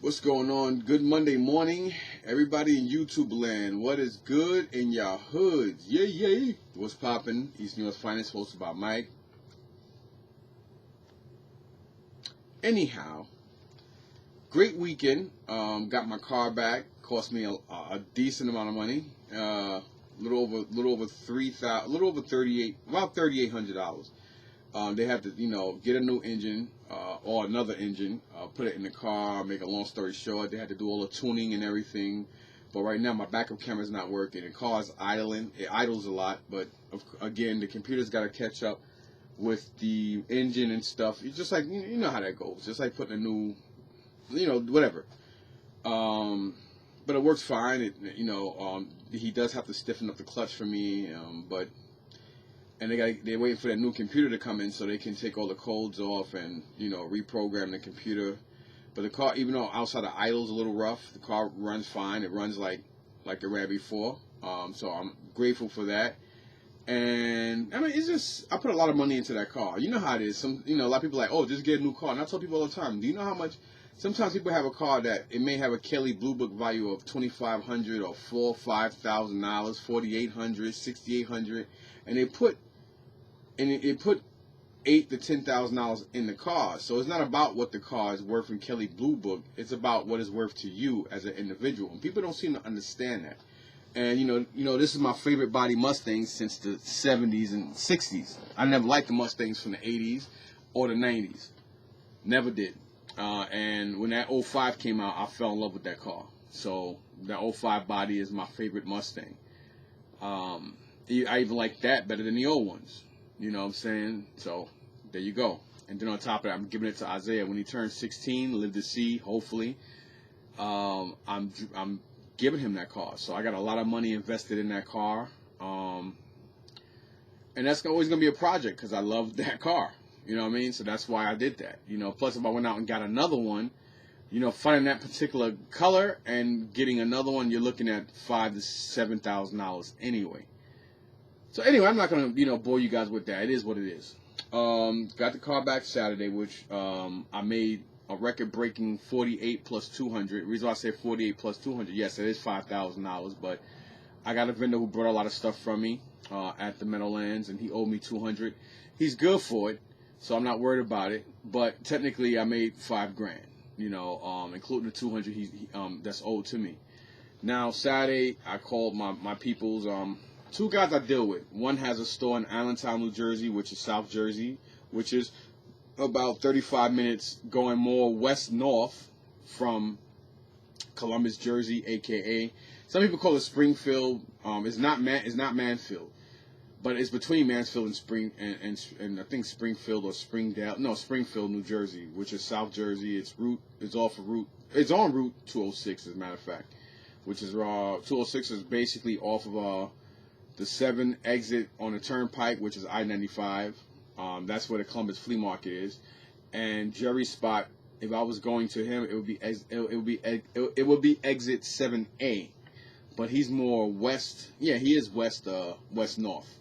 What's going on? Good Monday morning, everybody in YouTube land. What is good in your hoods? Yay, yay. What's poppin'? East New York's finest, hosted by Mike. Anyhow, great weekend. Got my car back. Cost me a decent amount of money. Little over 3,000, little over 38, about $3,800. They have to, get a new engine or another engine, put it in the car. Make a long story short, they had to do all the tuning and everything. But right now, my backup camera's not working. The car's idling. It idles a lot, but again, the computer's got to catch up with the engine and stuff. It's just like you know how that goes. Just like putting a new, whatever. Um, but it works fine. He does have to stiffen up the clutch for me, but and they're waiting for that new computer to come in so they can take all the codes off and reprogram the computer. But the car, even though outside the idle's a little rough, the car runs fine. It runs like it ran before. So I'm grateful for that. And I mean, it's just I put a lot of money into that car. You know how it is. A lot of people are like, oh, just get a new car. And I tell people all the time, do you know how much? Sometimes people have a car that it may have a Kelly Blue Book value of $2,500 or $5,000, $4,800, $6,800, and they put $8,000 to $10,000 in the car. So it's not about what the car is worth in Kelly Blue Book. It's about what it's worth to you as an individual. And people don't seem to understand that. And this is my favorite body Mustang since the 70s and 60s. I never liked the Mustangs from the 80s or the 90s. Never did. And when that '05 came out, I fell in love with that car. So that '05 body is my favorite Mustang. I even like that better than the old ones. You know what I'm saying? So there you go. And then on top of that, I'm giving it to Isaiah when he turns 16, live to see, hopefully. I'm giving him that car. So I got a lot of money invested in that car. And that's always going to be a project because I love that car. You know what I mean? So that's why I did that. Plus if I went out and got another one, finding that particular color and getting another one, you're looking at $5,000 to $7,000 anyway. So anyway, I'm not gonna bore you guys with that. It is what it is. Got the car back Saturday, which I made a record-breaking 48 plus 200. The reason why I say 48 plus 200, yes, it is $5,000, but I got a vendor who brought a lot of stuff from me at the Meadowlands, and he owed me 200. He's good for it, so I'm not worried about it. But technically, I made $5,000. Including the 200 that's owed to me. Now Saturday, I called my people's. Two guys I deal with. One has a store in Allentown, New Jersey, which is South Jersey, which is about 35 minutes going more west-north from Columbus, Jersey, a.k.a. Some people call it Springfield. It's not Mansfield, but it's between Mansfield and and I think Springfield or Springdale. No, Springfield, New Jersey, which is South Jersey. It's on Route 206, as a matter of fact, which is 206 is basically off of the 7 exit on the turnpike, which is I-95. That's where the Columbus flea market is. And Jerry's spot, if I was going to him, it would be exit 7A. But he's more west. Yeah, he is west north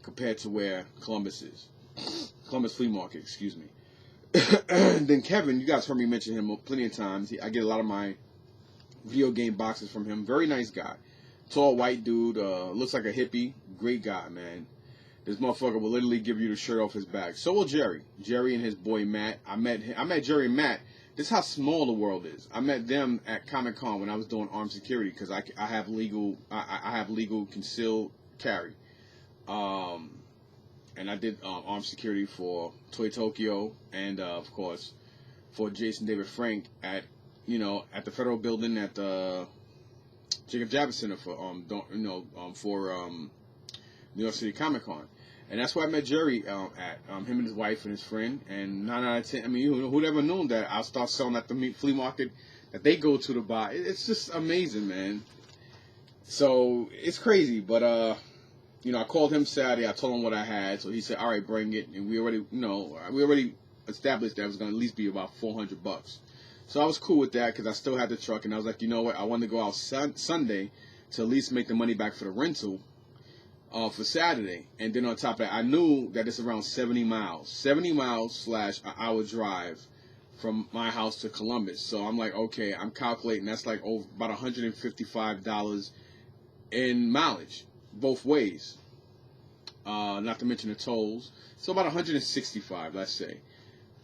compared to where Columbus is. Columbus flea market, excuse me. Then Kevin, you guys heard me mention him plenty of times. I get a lot of my video game boxes from him. Very nice guy. Tall white dude, looks like a hippie. Great guy, man. This motherfucker will literally give you the shirt off his back. So will Jerry. Jerry and his boy Matt. I met Jerry and Matt. This is how small the world is. I met them at Comic-Con when I was doing armed security because I have legal concealed carry. And I did armed security for Toy Tokyo and of course for Jason David Frank at the Federal Building at the Jacob Javits Center for New York City Comic Con, and that's where I met Jerry at him and his wife and his friend. And 9 out of 10, I mean, who'd ever known that I'll start selling at the flea market that they go to buy? It's just amazing, man. So it's crazy, but I called him Saturday. I told him what I had, so he said, "All right, bring it." And we already established that it was going to at least be about $400. So I was cool with that because I still had the truck, and I was like, you know what? I wanted to go out Sunday to at least make the money back for the rental for Saturday. And then on top of that, I knew that it's around 70 miles. 70 miles / an hour drive from my house to Columbus. So I'm like, okay, I'm calculating that's like over about $155 in mileage both ways. Not to mention the tolls. So about 165, let's say.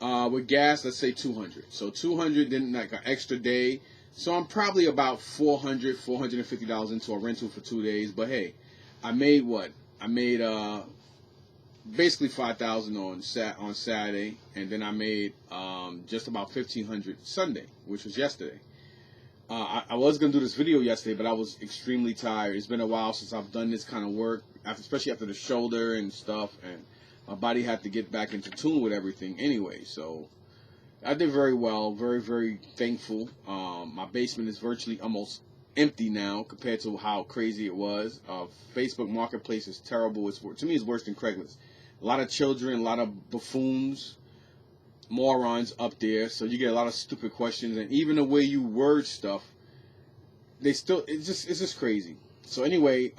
With gas, let's say 200. So 200, then like an extra day. So I'm probably about $450 into a rental for 2 days. But hey, I made what? I made basically 5,000 on Saturday, and then I made just about 1,500 Sunday, which was yesterday. I was gonna do this video yesterday, but I was extremely tired. It's been a while since I've done this kind of work, especially after the shoulder and stuff, and my body had to get back into tune with everything anyway. So I did very well, very, very thankful. My basement is virtually almost empty now compared to how crazy it was. Facebook Marketplace is terrible. To me, it's worse than Craigslist. A lot of children, a lot of buffoons, morons up there, so you get a lot of stupid questions, and even the way you word stuff, it's just crazy. So anyway,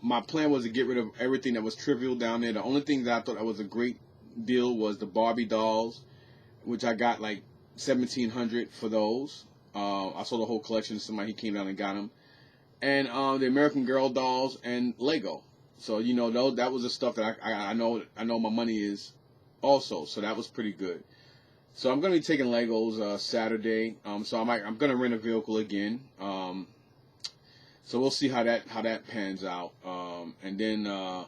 my plan was to get rid of everything that was trivial down there. The only thing that I thought that was a great deal was the Barbie dolls, which I got like 1,700 for those. I sold the whole collection to somebody. He came down and got them, and the American Girl dolls and Lego. So you know, that was the stuff that I know my money is also. So that was pretty good. So I'm gonna be taking Legos Saturday. So I'm gonna rent a vehicle again. So we'll see how that pans out. And then I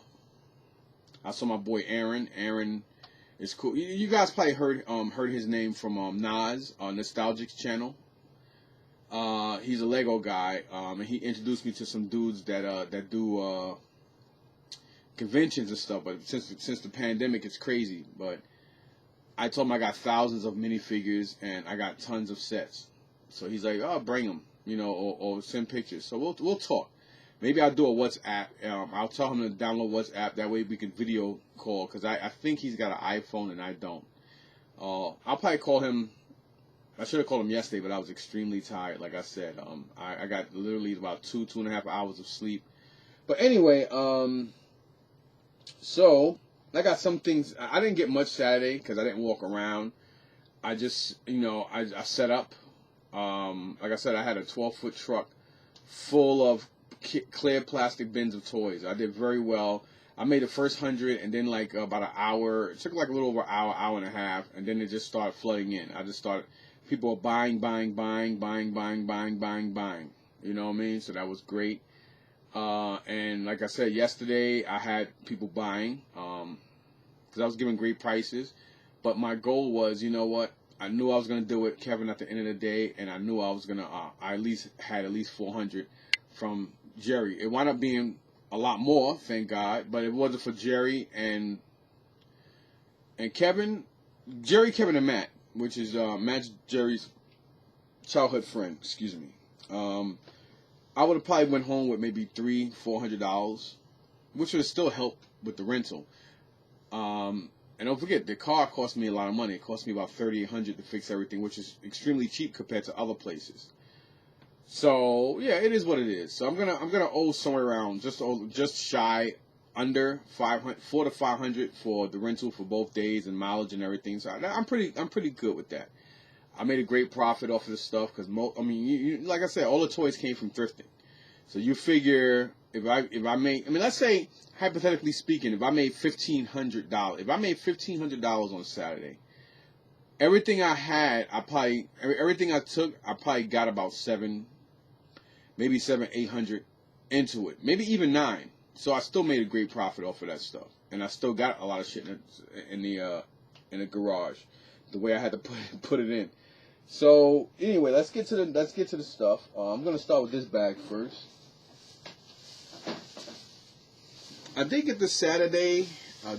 saw my boy Aaron. Aaron is cool. You guys probably heard his name from Nas on Nostalgic's channel. He's a Lego guy, and he introduced me to some dudes that do conventions and stuff. But since the pandemic, it's crazy. But I told him I got thousands of minifigures and I got tons of sets. So he's like, "Oh, bring them, or send pictures." So we'll talk. Maybe I'll do a WhatsApp. I'll tell him to download WhatsApp. That way we can video call, because I think he's got an iPhone and I don't. I'll probably call him. I should have called him yesterday, but I was extremely tired. Like I said, I got literally about 2.5 hours of sleep. But anyway, so I got some things. I didn't get much Saturday because I didn't walk around. I just, I set up. Like I said, I had a 12-foot truck full of clear plastic bins of toys. I did very well. I made the first 100, and then like about an hour. It took like a little over an hour and a half, and then it just started flooding in. I just started. People were buying. You know what I mean? So that was great. And like I said, yesterday I had people buying because I was giving great prices. But my goal was, you know what? I knew I was going to do it, Kevin, at the end of the day, and I knew I was going to, I had at least 400 from Jerry. It wound up being a lot more, thank God, but it wasn't for Jerry and Kevin, Kevin, and Matt, which is Matt, Jerry's childhood friend, excuse me. I would have probably went home with maybe $300-400, which would have still helped with the rental. And don't forget, the car cost me a lot of money. It cost me about $3,800 to fix everything, which is extremely cheap compared to other places. So yeah, it is what it is. So I'm gonna owe somewhere around just shy under 400 to 500 for the rental for both days and mileage and everything. So I'm pretty good with that. I made a great profit off of this stuff because like I said, all the toys came from thrifting. So you figure if I made, let's say hypothetically speaking, if I made $1,500, if I made $1,500 on Saturday, everything I had, everything I took, I probably got about maybe 700-800 into it, maybe even 9. So I still made a great profit off of that stuff, and I still got a lot of shit in the garage, the way I had to put it in. So anyway, let's get to the stuff. I'm gonna start with this bag first. I did get this Saturday.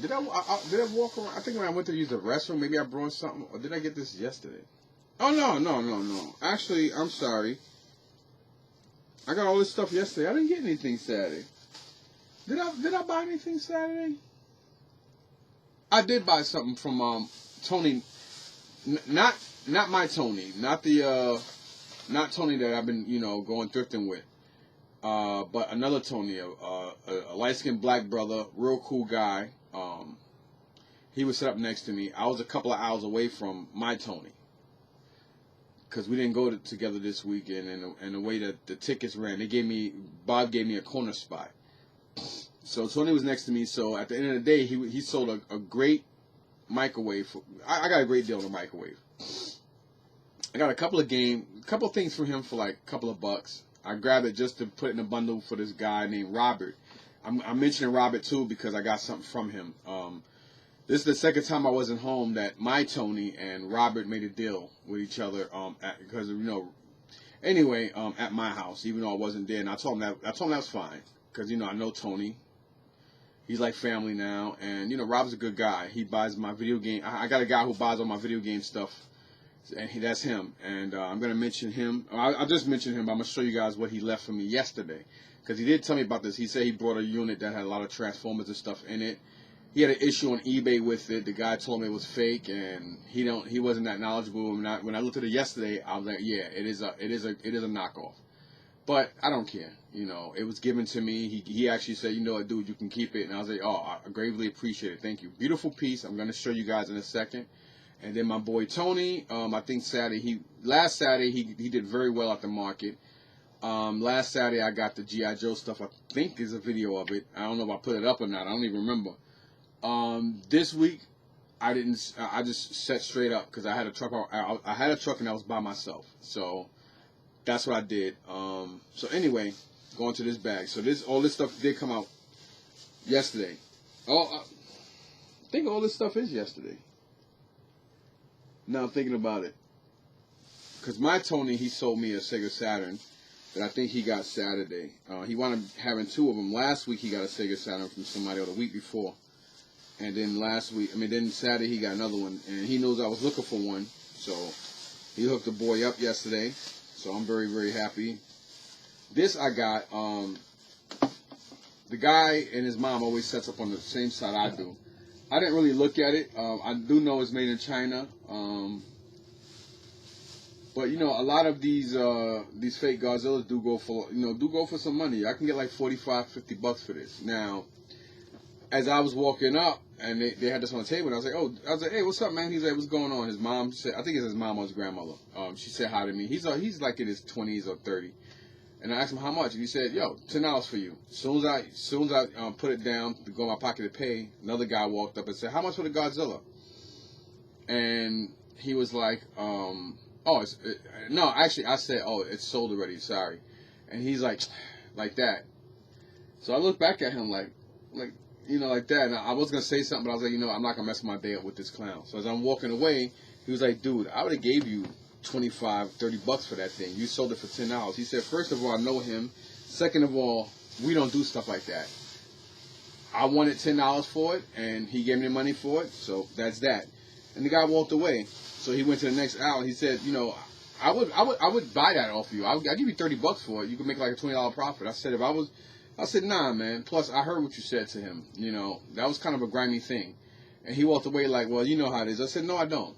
Did I walk around? I think when I went to use the restroom, maybe I brought something, or did I get this yesterday? Oh no. Actually, I'm sorry. I got all this stuff yesterday. I didn't get anything Saturday. Did I buy anything Saturday? I did buy something from Tony. Not my Tony. Not Tony that I've been going thrifting with. But another Tony, a light-skinned black brother, real cool guy. He was set up next to me. I was a couple of hours away from my Tony. because we didn't go together this weekend, and the way that the tickets ran, Bob gave me a corner spot. So Tony was next to me. So at the end of the day, he sold a great microwave. I got a great deal on a microwave. I got a couple of things for him for like a couple of bucks. I grabbed it just to put in a bundle for this guy named Robert. I'm mentioning Robert too because I got something from him. This is the second time I wasn't home that my Tony and Robert made a deal with each other. Because at my house, even though I wasn't there, and I told him that was fine because I know Tony. He's like family now, and Rob's a good guy. He buys my video game. I got a guy who buys all my video game stuff, and that's him. And I'm gonna mention him. I'll just mention him. But I'm gonna show you guys what he left for me yesterday, because he did tell me about this. He said he brought a unit that had a lot of Transformers and stuff in it. He had an issue on eBay with it. The guy told me it was fake, and he wasn't that knowledgeable. When I looked at it yesterday, I was like, yeah, it is a knockoff. But I don't care. It was given to me. He actually said, dude, you can keep it. And I was like, oh, I gravely appreciate it. Thank you. Beautiful piece. I'm going to show you guys in a second. And then my boy Tony, I think last Saturday, he did very well at the market. Last Saturday, I got the G.I. Joe stuff. I think there's a video of it. I don't know if I put it up or not. I don't even remember. This week, I didn't. I just set straight up because I had a truck. I had a truck and I was by myself. So that's what I did. So anyway, going to this bag. So all this stuff did come out yesterday. I think all this stuff is yesterday. Now I'm thinking about it. Because my Tony, he sold me a Sega Saturn that I think he got Saturday. He wound up having two of them. Last week he got a Sega Saturn from somebody, or the week before. And then then Saturday he got another one. And he knows I was looking for one. So he hooked the boy up yesterday. So I'm very, very happy. This I got, the guy and his mom always sets up on the same side I do. I didn't really look at it. I do know it's made in China. But a lot of these fake Godzillas do go for some money. I can get like $45-50 for this. Now, as I was walking up and they had this on the table, and I was like, hey, what's up, man? He's like, what's going on? His mom said, I think it's his mom or his grandmother. She said hi to me. He's like in his 20s or 30. And I asked him how much, and he said, yo, $10 for you. As soon as I put it down to go in my pocket to pay, another guy walked up and said, how much for the Godzilla? And he was like, no, actually, I said, oh, it's sold already, sorry. And he's like that. So I looked back at him like that. And I was going to say something, but I was like, I'm not going to mess my day up with this clown. So as I'm walking away, he was like, dude, I would have gave you $25-30 for that thing. You sold it for $10. He said, first of all, I know him. Second of all, we don't do stuff like that. I wanted $10 for it, and he gave me the money for it, so that's that. And the guy walked away. So he went to the next aisle. He said, I would buy that off you. I'll give you $30 for it. You could make like a $20 profit. I said, nah, man. Plus, I heard what you said to him. That was kind of a grimy thing. And he walked away like, well, you know how it is. I said, no, I don't.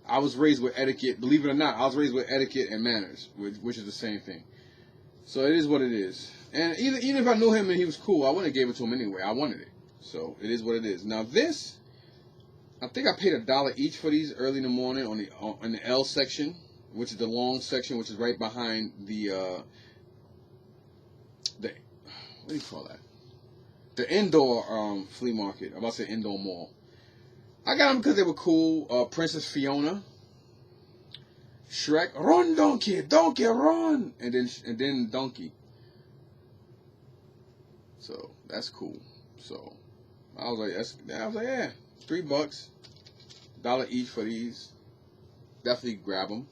I was raised with etiquette. Believe it or not, I was raised with etiquette and manners, which is the same thing. So it is what it is. And even if I knew him and he was cool, I wouldn't have gave it to him anyway. I wanted it. So it is what it is. Now this, I think I paid $1 each for these early in the morning on the L section, which is the long section, which is right behind the what do you call that? The indoor flea market. I'm about to say indoor mall. I got them because they were cool. Princess Fiona, Shrek, run donkey, run, and then donkey. So that's cool. So I was like, yeah, $3, $1 each for these. Definitely grab them.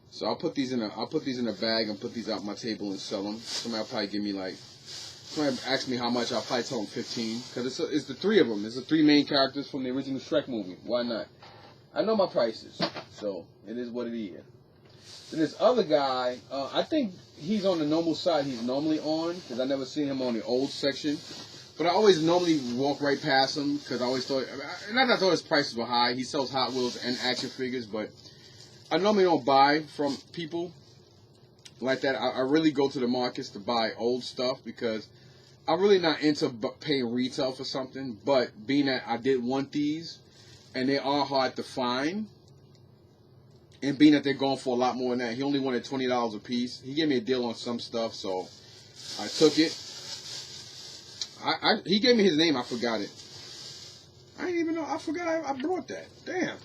So I'll put these in a bag and put these out my table and sell them. Somebody will probably give me somebody ask me how much, I'll probably tell them 15. Because it's the three of them. It's the three main characters from the original Shrek movie. Why not? I know my prices. So it is what it is. Then this other guy, I think he's on the normal side he's normally on. Because I never seen him on the old section. But I always normally walk right past him. Because I always thought, not that I thought his prices were high. He sells Hot Wheels and action figures. But I normally don't buy from people like that. I really go to the markets to buy old stuff because I'm really not into paying retail for something, but being that I did want these, and they are hard to find, And being that they're going for a lot more than that, he only wanted $20 a piece. He gave me a deal on some stuff, so I took it. He gave me his name. I forgot it. I didn't even know. I forgot I brought that. Damn.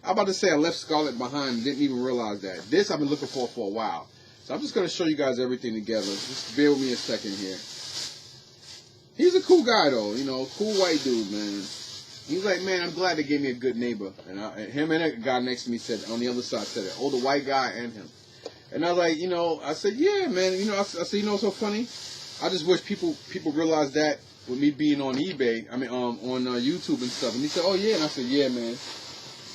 I'm about to say I left Scarlett behind. Didn't even realize that. This I've been looking for a while. So I'm just going to show you guys everything together. Just bear with me a second here. He's a cool guy, though. You know, cool white dude, man. He's like, man, I'm glad they gave me a good neighbor. And him and a guy next to me said, on the other side said it. Oh, the white guy and him. And I was like, you know, I said, yeah, man. You know, I said, you know what's so funny? I just wish people realize that with me being on eBay, I mean, on YouTube and stuff. And he said, oh, yeah. And I said, yeah, man.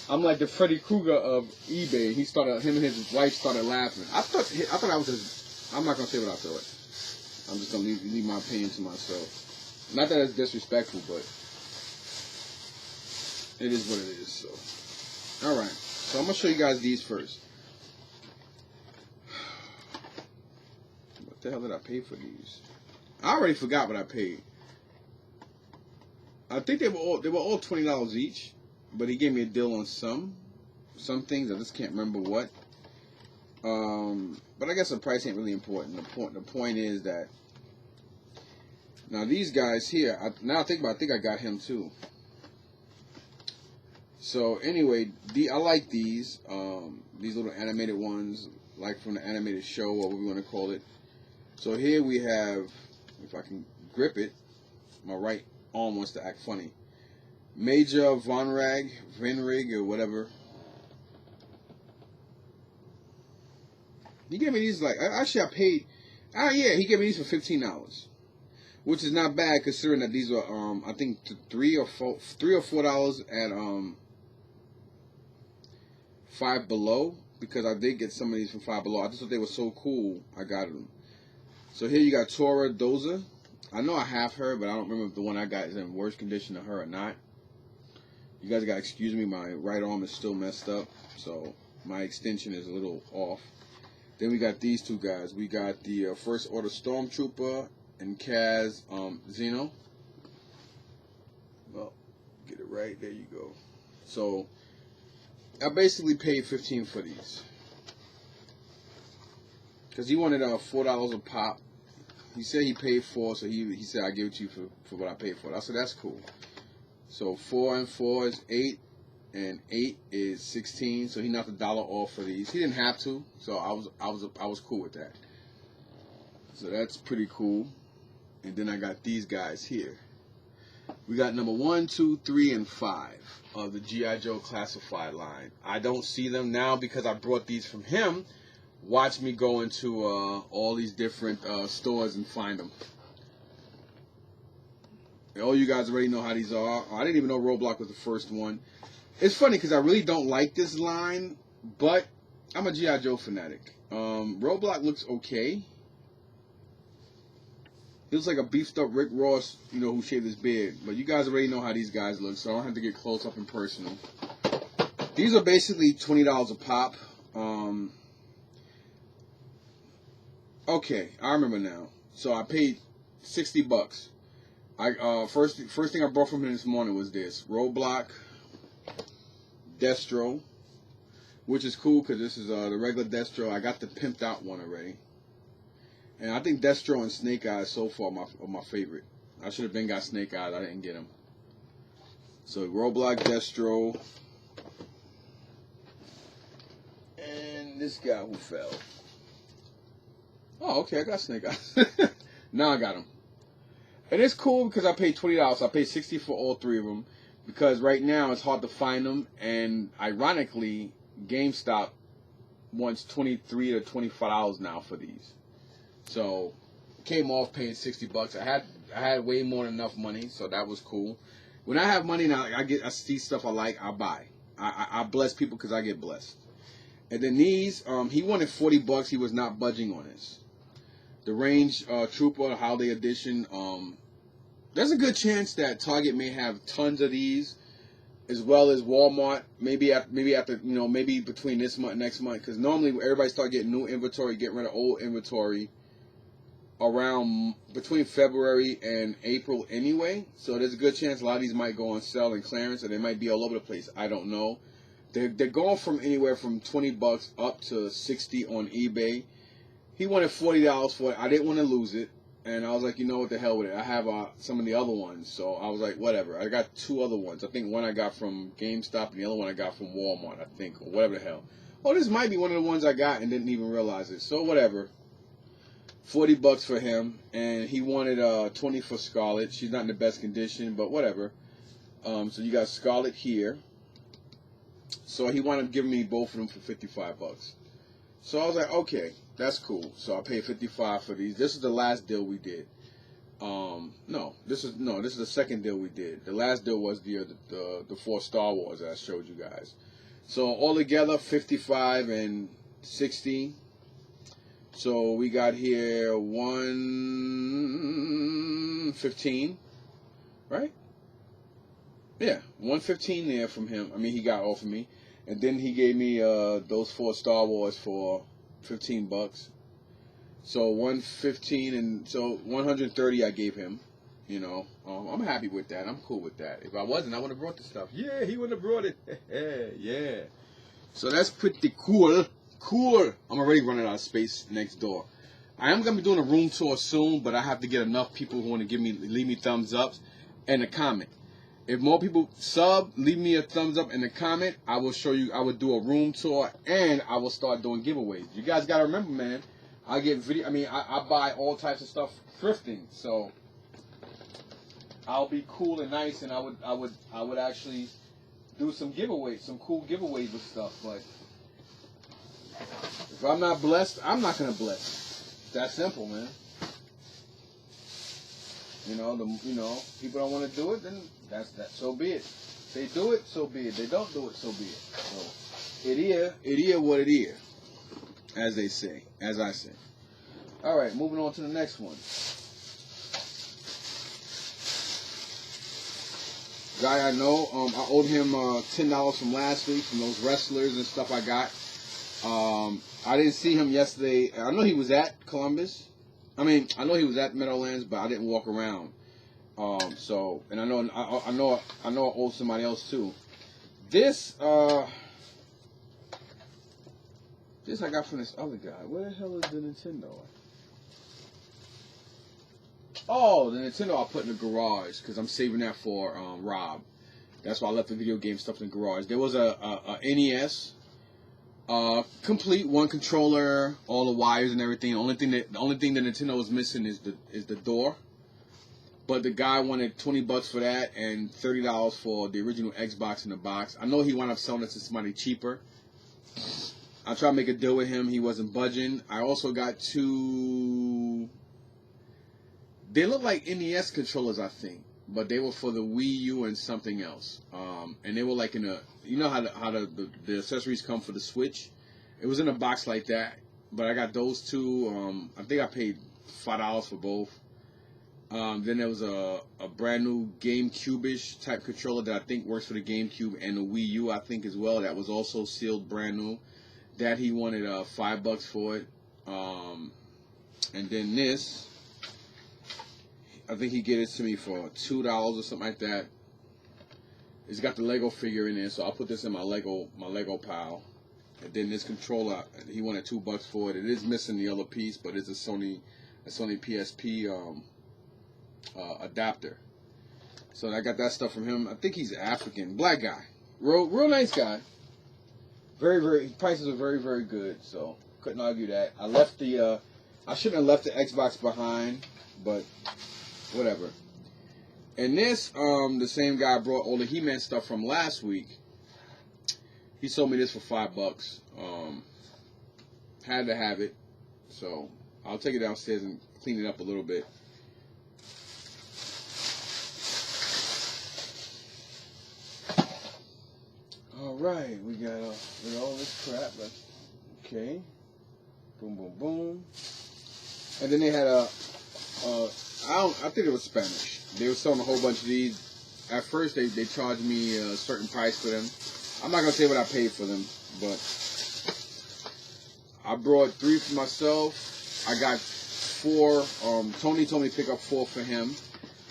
I'm like the Freddy Krueger of eBay. Him and his wife started laughing. I thought I was his, I'm not going to say what I thought. I'm just going to leave my opinion to myself. Not that it's disrespectful, but it is what it is. So, all right. So I'm gonna show you guys these first. What the hell did I pay for these? I already forgot what I paid. I think they were all $20 each, but he gave me a deal on some things. I just can't remember what. But I guess the price ain't really important. The point is that now these guys here. Now I think about it, I think I got him too. So anyway, I like these little animated ones, like from the animated show or what we want to call it. So here we have, if I can grip it, my right arm wants to act funny. Major Venrig or whatever. He gave me these actually I paid. Yeah, he gave me these for $15. Which is not bad considering that these are I think $3 or $4 at Five Below, because I did get some of these from Five Below. I just thought they were so cool, I got them. So here you got Tora Doza. I know I have her, but I don't remember if the one I got is in worse condition than her or not. You guys gotta excuse me, my right arm is still messed up, so my extension is a little off. Then we got these two guys. We got the First Order Stormtrooper and Kaz Zeno. Well, get it right. There you go. So I basically paid $15 for these because he wanted $4 a pop. He said he paid $4, so he said I give it to you for what I paid for it. I said that's cool. So 4 and 4 is 8, and 8 is 16. So he knocked $1 off for these. He didn't have to, so I was cool with that. So that's pretty cool. And then I got these guys here. We got number 1, 2, 3, and 5 of the G.I. Joe Classified line. I don't see them now because I brought these from him. Watch me go into all these different stores and find them. And all you guys already know how these are. I didn't even know Roadblock was the first one. It's funny because I really don't like this line, but I'm a G.I. Joe fanatic. Roadblock looks okay. He looks like a beefed up Rick Ross, you know, who shaved his beard. But you guys already know how these guys look, so I don't have to get close up and personal. These are basically $20 a pop. Okay, I remember now. So I paid $60. First thing I bought from him this morning was this Roadblock, Destro, which is cool because this is the regular Destro. I got the pimped out one already. And I think Destro and Snake Eyes so far are my favorite. I should have been got Snake Eyes. I didn't get them. So Roadblock, Destro, and this guy who fell. Oh, okay, I got Snake Eyes. Now I got him. And it's cool because I paid $20. I paid $60 for all three of them because right now it's hard to find them. And ironically, GameStop wants $23 to $25 now for these. So came off paying $60. I had way more than enough money, so that was cool. When I have money now, I see stuff I like, I buy. I bless people because I get blessed. And then these, he wanted $40. He was not budging on this. The Range Trooper Holiday Edition. There's a good chance that Target may have tons of these, as well as Walmart. Maybe after maybe between this month and next month, because normally everybody start getting new inventory, getting rid of old inventory around between February and April anyway. So there's a good chance a lot of these might go on sale and clearance, and they might be all over the place. I don't know. They're going from anywhere from $20 up to 60 on eBay. He wanted $40 for it. I didn't want to lose it, and I was like, you know what, the hell with it. I have some of the other ones, so I was like, whatever. I got 2 other ones. I think one I got from GameStop, and the other one I got from Walmart, I think, or whatever the hell. Oh, this might be one of the ones I got and didn't even realize it. So whatever. $40 for him, and he wanted 20 for Scarlet. She's not in the best condition, but whatever. So you got Scarlet here. So he wanted to give me both of them for $55. So I was like, okay, that's cool. So I paid $55 for these. This is the last deal we did. This is the second deal we did. The last deal was the 4 Star Wars that I showed you guys. So all together, 55 and 60. So we got here 115, right? Yeah, 115 there from him. I mean, he got off of me, and then he gave me those 4 Star Wars for $15. So 115 and so 130 I gave him. You know, I'm happy with that. I'm cool with that. If I wasn't, I would have brought the stuff. Yeah, he would have brought it. Yeah. So that's pretty cool. Cool. I'm already running out of space next door. I am gonna be doing a room tour soon, but I have to get enough people who want to leave me thumbs ups and a comment. If more people leave me a thumbs up and a comment, I will show you. I will do a room tour and I will start doing giveaways. You guys gotta remember, man. I get video. I mean, I buy all types of stuff thrifting, so I'll be cool and nice, and I would actually do some giveaways, some cool giveaways with stuff. But if I'm not blessed, I'm not gonna bless. It's that simple, man. You know, people don't want to do it, then that's that. So be it. They do it, so be it. They don't do it, so be it. So it is what it is, as they say, as I say. All right, moving on to the next one. Guy I know, I owed him $10 from last week from those wrestlers and stuff I got. I didn't see him yesterday. I know he was at Columbus. I mean, I know he was at Meadowlands, but I didn't walk around. So, and I know I owe somebody else too. This I got from this other guy. Where the hell is the Nintendo? Oh, the Nintendo I put in the garage because I'm saving that for Rob. That's why I left the video game stuff in the garage. There was a NES, complete, one controller, all the wires and everything. The only thing that Nintendo was missing is the door. But the guy wanted $20 for that and $30 for the original Xbox in the box. I know he wound up selling it to somebody cheaper. I tried to make a deal with him. He wasn't budging. I also got 2. They look like NES controllers, I think, but they were for the Wii U and something else. And they were like in a, you know how the accessories come for the Switch. It was in a box like that. But I got those 2. I think I paid $5 for both. Then there was a brand new GameCube-ish type controller that I think works for the GameCube and the Wii U, I think, as well. That was also sealed brand new. That he wanted $5 for it. And then this, I think he gave it to me for $2 or something like that. It's got the Lego figure in there, so I'll put this in my Lego pile. And then this controller, he wanted $2 for it. It is missing the other piece, but it's a Sony PSP adapter. So I got that stuff from him. I think he's African, black guy, real nice guy. Very prices are very, very good. So couldn't argue that. I left I shouldn't have left the Xbox behind, but whatever. And this, the same guy brought all the He-Man stuff from last week. He sold me this for $5. Had to have it, so I'll take it downstairs and clean it up a little bit. All right, we got all this crap. Okay, boom, boom, boom. And then they had I think it was Spanish. They were selling a whole bunch of these. At first, they charged me a certain price for them. I'm not gonna say what I paid for them, but I brought 3 for myself. I got 4. Tony told me to pick up 4 for him,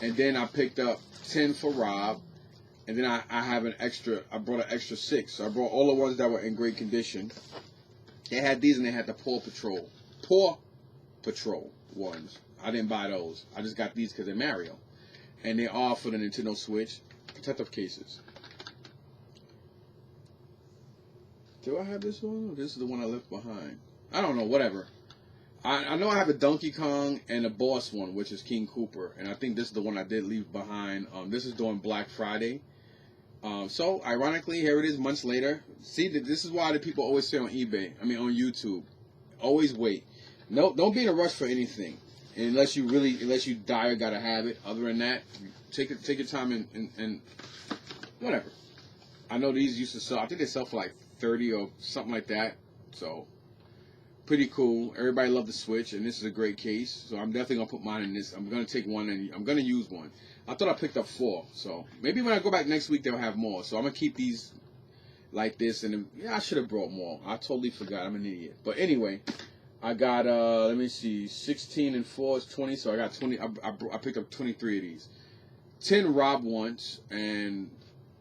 and then I picked up 10 for Rob. And then I have an extra. I brought an extra 6. So I brought all the ones that were in great condition. They had these and they had the Paw Patrol ones. I didn't buy those. I just got these because they're Mario. And they are for the Nintendo Switch. Protective cases. Do I have this one? Or this is the one I left behind? I don't know. Whatever. I know I have a Donkey Kong and a Boss one, which is King Koopa. And I think this is the one I did leave behind. This is during Black Friday. So, ironically, here it is months later. See, this is why the people always say on eBay, on YouTube, always wait. No, don't be in a rush for anything. Unless you die or gotta have it. Other than that, take your time and whatever. I know these used to sell, I think they sell for like 30 or something like that. So, pretty cool. Everybody loved the Switch, and this is a great case. So, I'm definitely gonna put mine in this. I'm gonna take one and I'm gonna use one. I thought I picked up 4, so maybe when I go back next week they'll have more. So I'm gonna keep these like this, and yeah, I should have brought more. I totally forgot. I'm an idiot. But anyway, I got let me see, 16 and 4 is 20. So I got 20. I picked up 23 of these. 10 Rob wants, and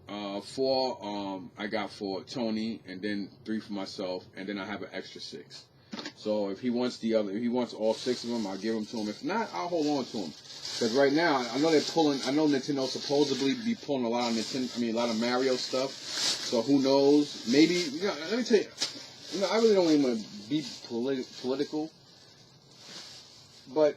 4 I got for Tony, and then 3 for myself, and then I have an extra 6. So if he wants all 6 of them, I'll give them to him. If not, I'll hold on to them. Because right now, I know Nintendo supposedly be pulling a lot of Mario stuff. So who knows? Maybe, let me tell you, I really don't even want to be political. But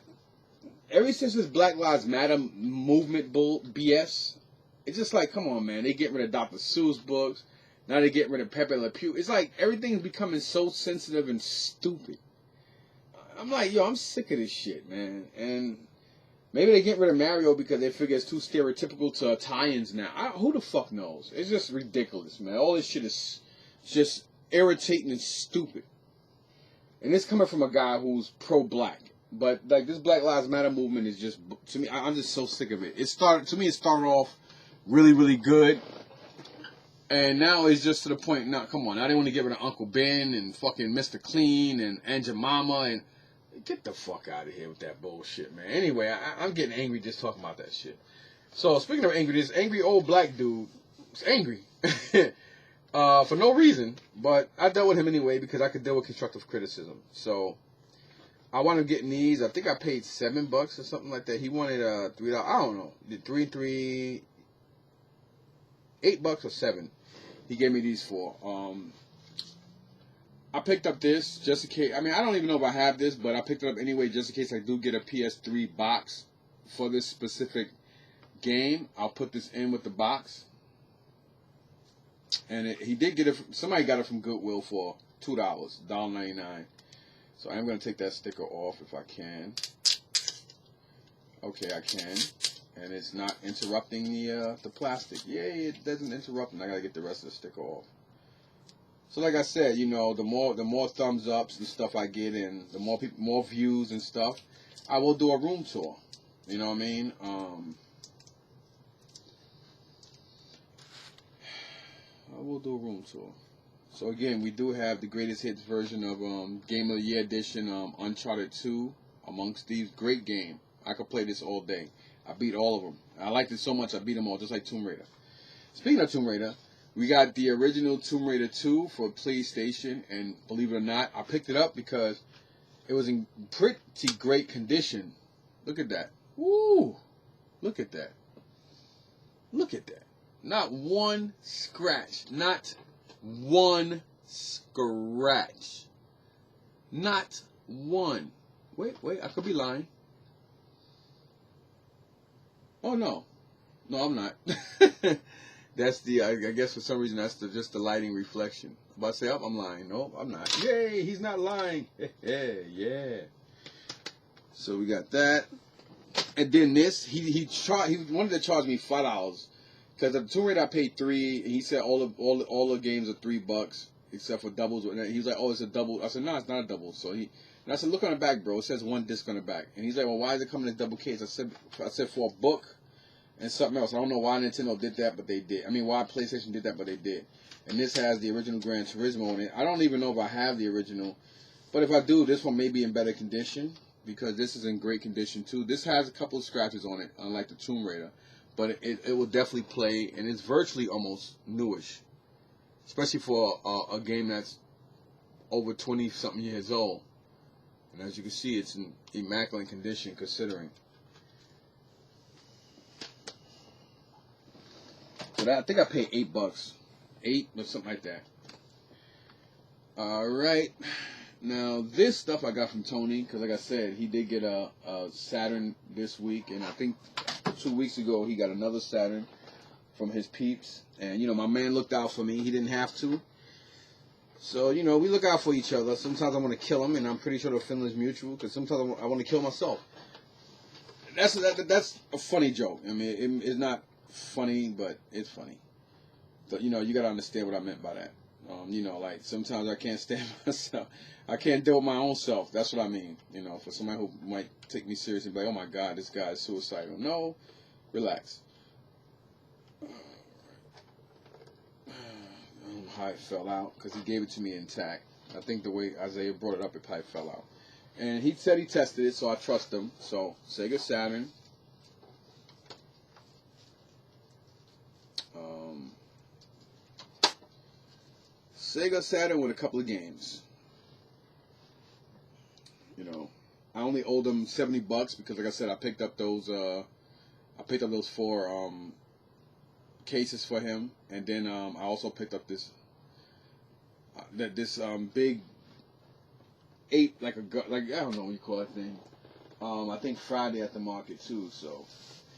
ever since this Black Lives Matter movement BS, it's just like, come on, man. They get rid of Dr. Seuss books. Now they get rid of Pepe Le Pew. It's like everything's becoming so sensitive and stupid. I'm like, yo, I'm sick of this shit, man. And maybe they get rid of Mario because they figure it's too stereotypical to Italians now. Who the fuck knows? It's just ridiculous, man. All this shit is just irritating and stupid. And it's coming from a guy who's pro-black. But like this Black Lives Matter movement is just, to me, I'm just so sick of it. It started off really, really good. And now it's just to the point, now, come on, I didn't want to get rid of Uncle Ben and fucking Mr. Clean and Aunt Jemima and get the fuck out of here with that bullshit, man. Anyway, I'm getting angry just talking about that shit. So, speaking of angry, this angry old black dude was angry for no reason, but I dealt with him anyway because I could deal with constructive criticism. So, I wound up getting these. I think I paid $7 or something like that. He wanted $3. I don't know. $8 or $7. He gave me these for. I picked up this just in case. I don't even know if I have this, but I picked it up anyway just in case I do get a PS3 box for this specific game. I'll put this in with the box. And he did get it. Somebody got it from Goodwill for $2, $1.99. So I'm going to take that sticker off if I can. Okay, I can. And it's not interrupting the plastic. Yay, it doesn't interrupt, and I gotta get the rest of the sticker off. So like I said, the more thumbs ups and stuff I get, and the more views and stuff, I will do a room tour. You know what I mean? I will do a room tour. So again, we do have the greatest hits version of Game of the Year edition, Uncharted 2, amongst these. Great game. I could play this all day. I beat all of them. I liked it so much I beat them all, just like Tomb Raider. Speaking of Tomb Raider, we got the original Tomb Raider 2 for PlayStation, and believe it or not, I picked it up because it was in pretty great condition. Look at that. Woo! Look at that. Look at that. Not one scratch. Not one scratch. Not one. Wait, I could be lying. Oh, no, I'm not. That's I guess for some reason that's just the lighting reflection. I'm about to say, I'm lying. No, I'm not. Yay, he's not lying. Yeah. So we got that. And then this, he wanted to charge me $5 because the Tomb Raider I paid $3. And he said all the games are $3 except for doubles. And he was like, oh, it's a double. I said, no, it's not a double. And I said, look on the back, bro. It says 1 disc on the back. And he's like, well, why is it coming in a double case? I said for a book and something else. I don't know why Nintendo did that, but they did. Why PlayStation did that, but they did. And this has the original Gran Turismo in it. I don't even know if I have the original. But if I do, this one may be in better condition because this is in great condition too. This has a couple of scratches on it, unlike the Tomb Raider. but it will definitely play, and it's virtually almost newish, especially for a game that's over 20-something years old. And as you can see, it's in immaculate condition considering. So I think I paid $8, $8 or something like that. All right, now this stuff I got from Tony because, like I said, he did get a Saturn this week, and I think 2 weeks ago he got another Saturn from his peeps. And you know, my man looked out for me. He didn't have to. So, you know, we look out for each other. Sometimes I want to kill him, and I'm pretty sure the feeling is mutual, because sometimes I want to kill myself. That's a funny joke. I mean, it's not funny, but it's funny. But, you know, you got to understand what I meant by that. You know, like, sometimes I can't stand myself. I can't deal with my own self. That's what I mean. You know, for somebody who might take me seriously and be like, oh, my God, this guy is suicidal. No, relax. How it fell out, because he gave it to me intact. I think the way Isaiah brought it up, it probably fell out. And he said he tested it, so I trust him. So, Sega Saturn. Sega Saturn with a couple of games. You know, I only owed him $70 because, like I said, I picked up those 4 cases for him, and then I also picked up this big 8, like I don't know what you call that thing. I think Friday at the market too. So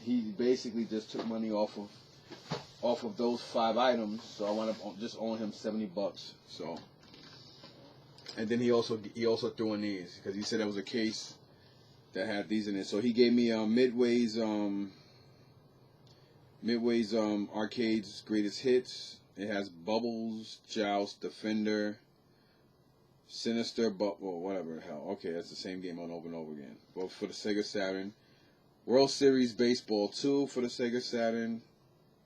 he basically just took money off of those 5 items. So I wound up just owing him $70. So, and then he also threw in these because he said there was a case that had these in it. So he gave me Midway's Arcade's Greatest Hits. It has Bubbles, Joust, Defender, Sinister, well, whatever the hell. Okay, that's the same game over and over again. Both for the Sega Saturn. World Series Baseball 2 for the Sega Saturn.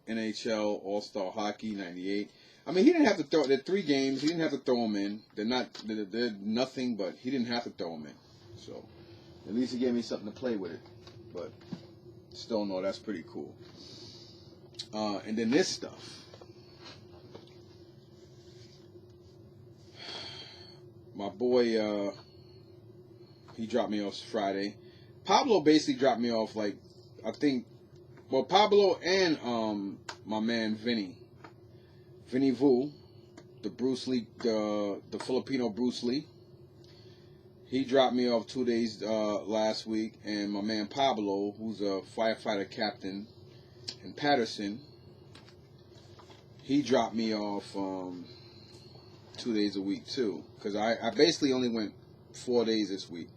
NHL All-Star Hockey 98. I mean, he didn't have to throw. There are 3 games. He didn't have to throw them in. They're nothing, but he didn't have to throw them in. So at least he gave me something to play with it. But still, no, that's pretty cool. And then this stuff. My boy, he dropped me off Friday. Pablo basically dropped me off, like, I think, well, Pablo and my man Vinny Vu, the Bruce Lee, the Filipino Bruce Lee. He dropped me off 2 days last week, and my man Pablo, who's a firefighter captain in Patterson, he dropped me off 2 days a week too, because I basically only went 4 days this week.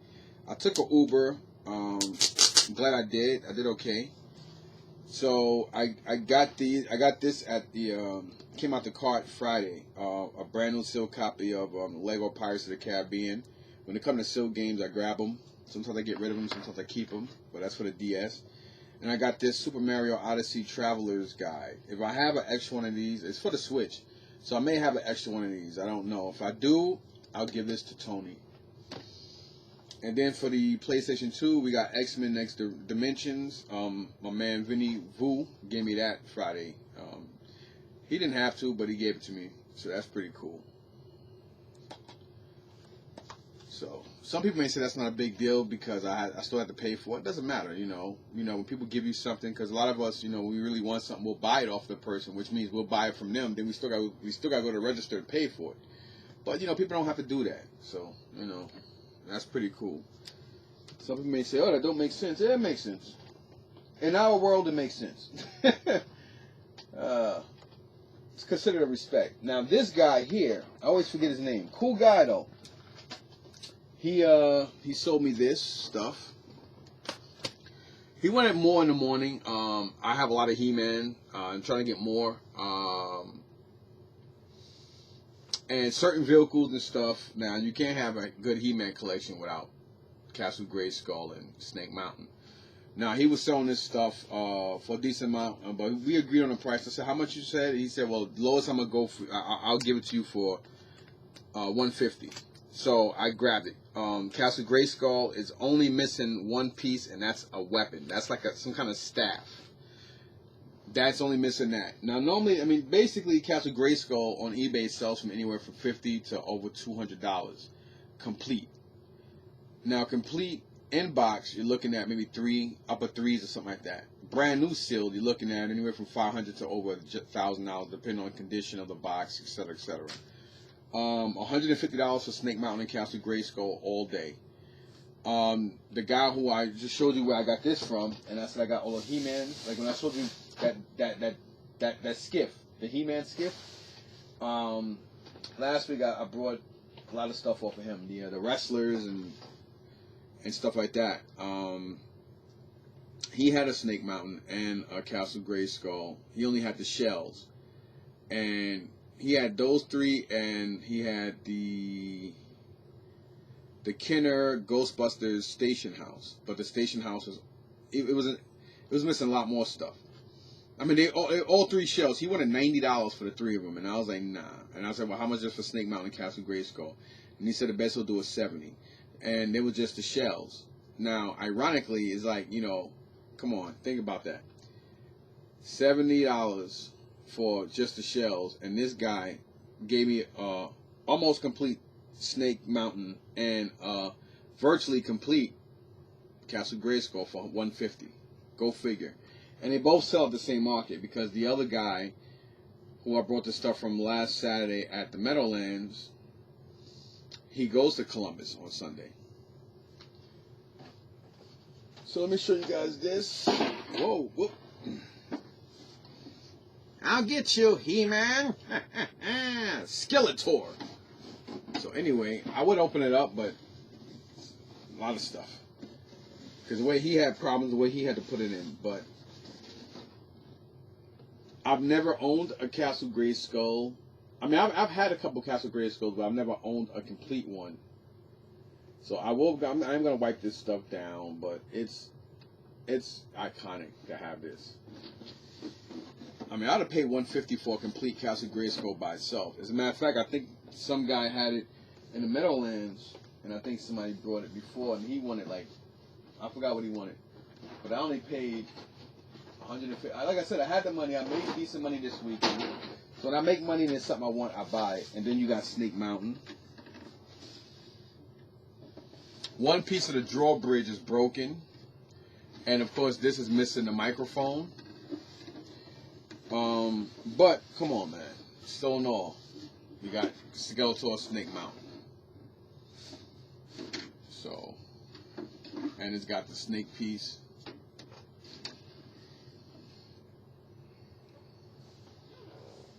I took an Uber. I'm glad I did. I did okay. So I got this at the came out the cart Friday. A brand new sealed copy of Lego Pirates of the Caribbean. When it comes to sealed games, I grab them. Sometimes I get rid of them. Sometimes I keep them. But that's for the DS. And I got this Super Mario Odyssey Traveler's Guide. If I have an extra one of these, it's for the Switch. So I may have an extra one of these. I don't know. If I do, I'll give this to Tony. And then for the PlayStation 2, we got X-Men Next Dimensions. My man Vinny Vu gave me that Friday. He didn't have to, but he gave it to me. So that's pretty cool. So some people may say that's not a big deal because I still have to pay for it. It doesn't matter, you know. When people give you something, because a lot of us, we really want something, we'll buy it off the person, which means we'll buy it from them. Then we still got to go to the register and pay for it. But people don't have to do that. So that's pretty cool. Some people may say, "Oh, that don't make sense." Yeah, it makes sense. In our world, it makes sense. It's considered a respect. Now, this guy here, I always forget his name. Cool guy though. He sold me this stuff. He wanted more in the morning. I have a lot of He-Man. I'm trying to get more. And certain vehicles and stuff. Now, you can't have a good He-Man collection without Castle Grayskull and Snake Mountain. Now, he was selling this stuff for a decent amount, but we agreed on the price. I said, "How much you said?" He said, "Well, the lowest I'm gonna go for, I'll give it to you for $150." So I grabbed it. Castle Grayskull is only missing one piece, and that's a weapon. That's like some kind of staff. That's only missing that. Now, normally, I mean, basically, Castle Grayskull on eBay sells from anywhere from $50 to over $200, complete. Now, complete in box, you're looking at maybe upper threes or something like that. Brand new sealed, you're looking at anywhere from $500 to over $1,000, depending on the condition of the box, etc., etc. $150 for Snake Mountain and Castle Grayskull all day. The guy who I just showed you where I got this from, and I said I got all the He-Man, like when I showed you that skiff, the He-Man skiff. Last week I brought a lot of stuff off of him, the wrestlers and stuff like that. He had a Snake Mountain and a Castle Grayskull. He only had the shells, and he had those three, and he had the Kenner Ghostbusters station house, but the station house was missing a lot more stuff. I mean, they all three shells. He wanted $90 for the three of them, and I was like, nah. And I said, well, how much is for Snake Mountain and Castle Grayskull? And he said the best he'll do is $70, and it was just the shells. Now, ironically, it's like, come on, think about that. $70 for just the shells, and this guy gave me almost complete Snake Mountain and virtually complete Castle Grayskull for $150. Go figure. And they both sell at the same market, because the other guy who I brought the stuff from last Saturday at the Meadowlands, he goes to Columbus on Sunday. So let me show you guys this. Whoa, whoop. I'll get you, He-Man. Skeletor. So anyway, I would open it up, but a lot of stuff. Because the way he had problems, the way he had to put it in. But I've never owned a Castle Grayskull. I mean, I've had a couple Castle Grayskulls, but I've never owned a complete one. So I'm going to wipe this stuff down, but it's iconic to have this. I mean, I'd have paid $150 for a complete Castle Grayskull by itself. As a matter of fact, I think some guy had it in the Meadowlands, and I think somebody brought it before, and he wanted, like, I forgot what he wanted. But I only paid $150. Like I said, I had the money. I made decent money this weekend. So when I make money and there's something I want, I buy it. And then you got Snake Mountain. One piece of the drawbridge is broken. And, of course, this is missing the microphone. But, come on, man. Still in all, we got Skeletor Snake Mountain. So, and it's got the snake piece.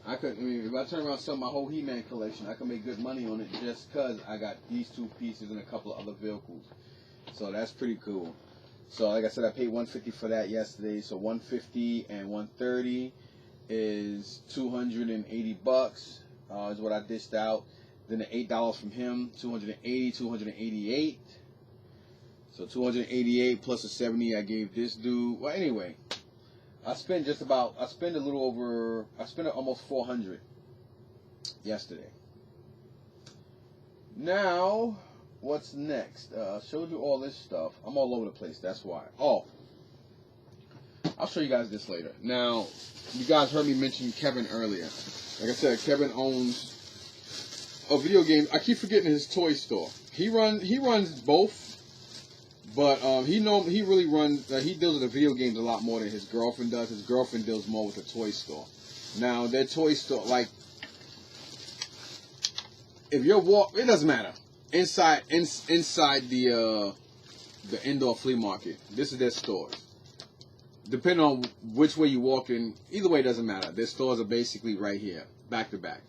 I mean, if I turn around and sell my whole He-Man collection, I can make good money on it just because I got these two pieces and a couple of other vehicles. So that's pretty cool. So like I said, I paid $150 for that yesterday. So $150 and $130 is $280 is what I dished out. Then the $8 from him, $288. So $288 plus the $70 I gave this dude. Well, anyway, I spent almost $400 yesterday. Now, what's next? Showed you all this stuff. I'm all over the place. That's why. Oh, I'll show you guys this later. Now, you guys heard me mention Kevin earlier. Like I said, Kevin owns a video game. I keep forgetting his toy store. He runs both. But he really runs. He deals with the video games a lot more than his girlfriend does. His girlfriend deals more with the toy store. Now their toy store, like, if you're it doesn't matter. Inside the indoor flea market, this is their stores. Depending on which way you walk in, either way it doesn't matter. Their stores are basically right here, back to back.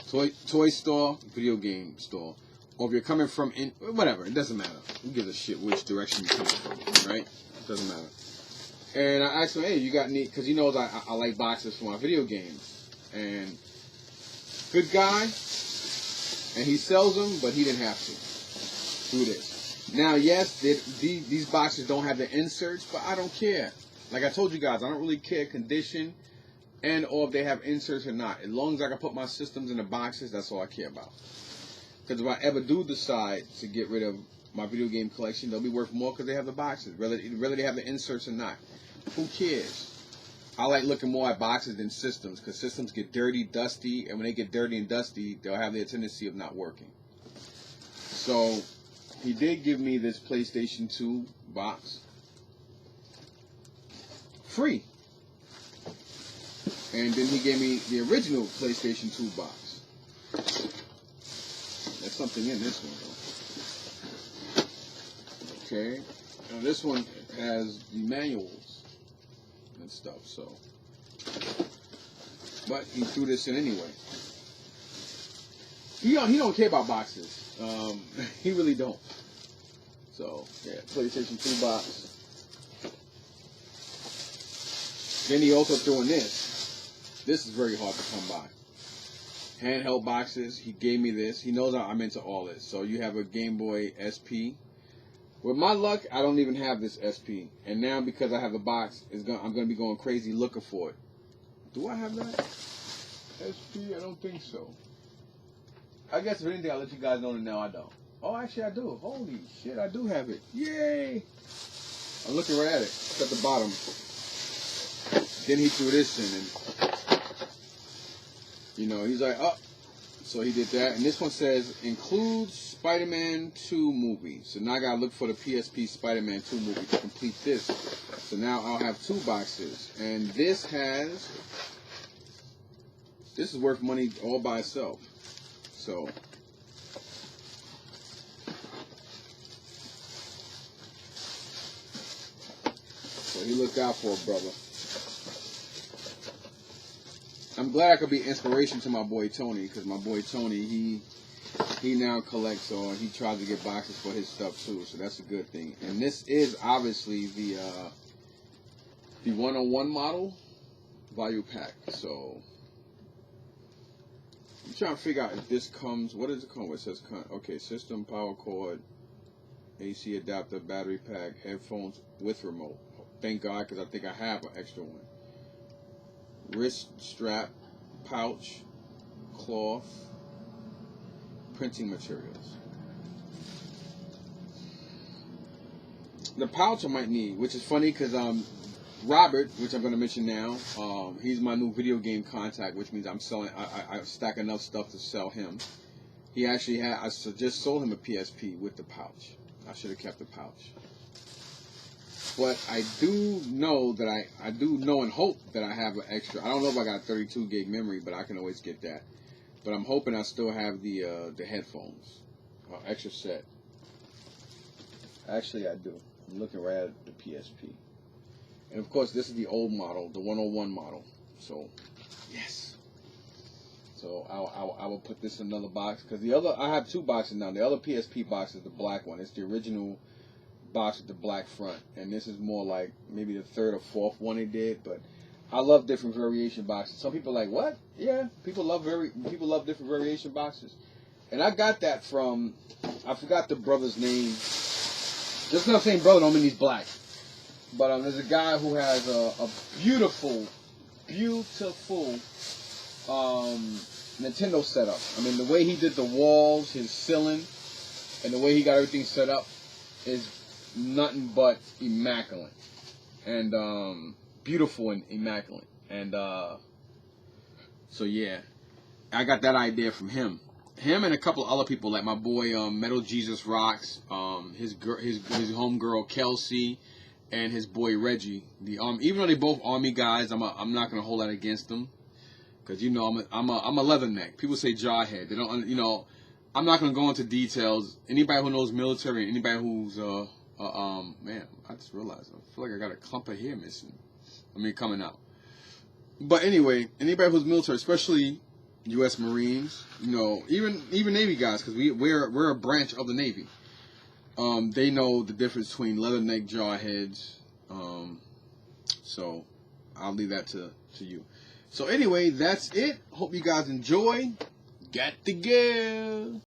Toy store, video game store. Or if you're coming from whatever, it doesn't matter. Who gives a shit which direction you're coming from, right? It doesn't matter. And I asked him, hey, you got any, because he knows I like boxes for my video games. And good guy, and he sells them, but he didn't have to do this. Now, yes, these boxes don't have the inserts, but I don't care. Like I told you guys, I don't really care condition and or if they have inserts or not. As long as I can put my systems in the boxes, that's all I care about. Because if I ever do decide to get rid of my video game collection, they'll be worth more because they have the boxes, whether they have the inserts or not. Who cares? I like looking more at boxes than systems, because systems get dirty, dusty, and when they get dirty and dusty, they'll have the tendency of not working. So he did give me this PlayStation 2 box free. And then he gave me the original PlayStation 2 box. There's something in this one, though. Okay. Now this one has the manuals and stuff, so. But he threw this in anyway. He don't care about boxes. He really don't. So, yeah, PlayStation 2 box. Then he also threw in this. This is very hard to come by. Handheld boxes. He gave me this. He knows I'm into all this. So you have a Game Boy SP. With my luck, I don't even have this SP. And now because I have the box, I'm going to be going crazy looking for it. Do I have that? SP? I don't think so. I guess if anything, I'll let you guys know that now I don't. Oh, actually I do. Holy shit, I do have it. Yay! I'm looking right at it. It's at the bottom. Then he threw this in and, you know, he's like, oh. So he did that. And this one says, includes Spider-Man 2 movie. So now I got to look for the PSP Spider-Man 2 movie to complete this. So now I'll have 2 boxes. And this is worth money all by itself. So he looked out for a brother. I'm glad I could be inspiration to my boy Tony, because my boy Tony, he now collects, or he tries to get boxes for his stuff too, so that's a good thing. And this is obviously the 101 model value pack. So I'm trying to figure out if this comes. What does it come with? It says, okay, system, power cord, AC adapter, battery pack, headphones with remote. Thank God, because I think I have an extra one. Wrist strap, pouch, cloth, printing materials. The pouch I might need, which is funny because Robert, which I'm going to mention now, he's my new video game contact, which means I'm selling. I stack enough stuff to sell him. He actually had. I just sold him a PSP with the pouch. I should have kept the pouch. But I do know that I do know and hope that I have an extra. I don't know if I got 32 gig memory, but I can always get that. But I'm hoping I still have the headphones, extra set. Actually, I do. I'm looking right at the PSP, and of course, this is the old model, the 101 model. So, yes. So I will put this in another box, because the other, I have 2 boxes now. The other PSP box is the black one. It's the original box with the black front, and this is more like maybe the 3rd or 4th one they did. But I love different variation boxes. Some people are like, what? Yeah, people love different variation boxes, and I got that from, I forgot the brother's name. Just not saying brother, don't mean he's black, but there's a guy who has a beautiful Nintendo setup. I mean, the way he did the walls, his ceiling, and the way he got everything set up is nothing but immaculate, and beautiful and immaculate. And so yeah, I got that idea from him and a couple of other people, like my boy Metal Jesus Rocks, his homegirl Kelsey, and his boy Reggie. Even though they both Army guys, I'm not gonna hold that against them, because you know I'm a leatherneck. People say jawhead. They don't, you know. I'm not gonna go into details. Anybody who knows military, anybody who's man, I just realized I feel like I got a clump of hair missing. Coming out. But anyway, anybody who's military, especially U.S. Marines, you know, even Navy guys, because we're a branch of the Navy. They know the difference between leatherneck, jawheads. So I'll leave that to you. So anyway, that's it. Hope you guys enjoy. Got to go.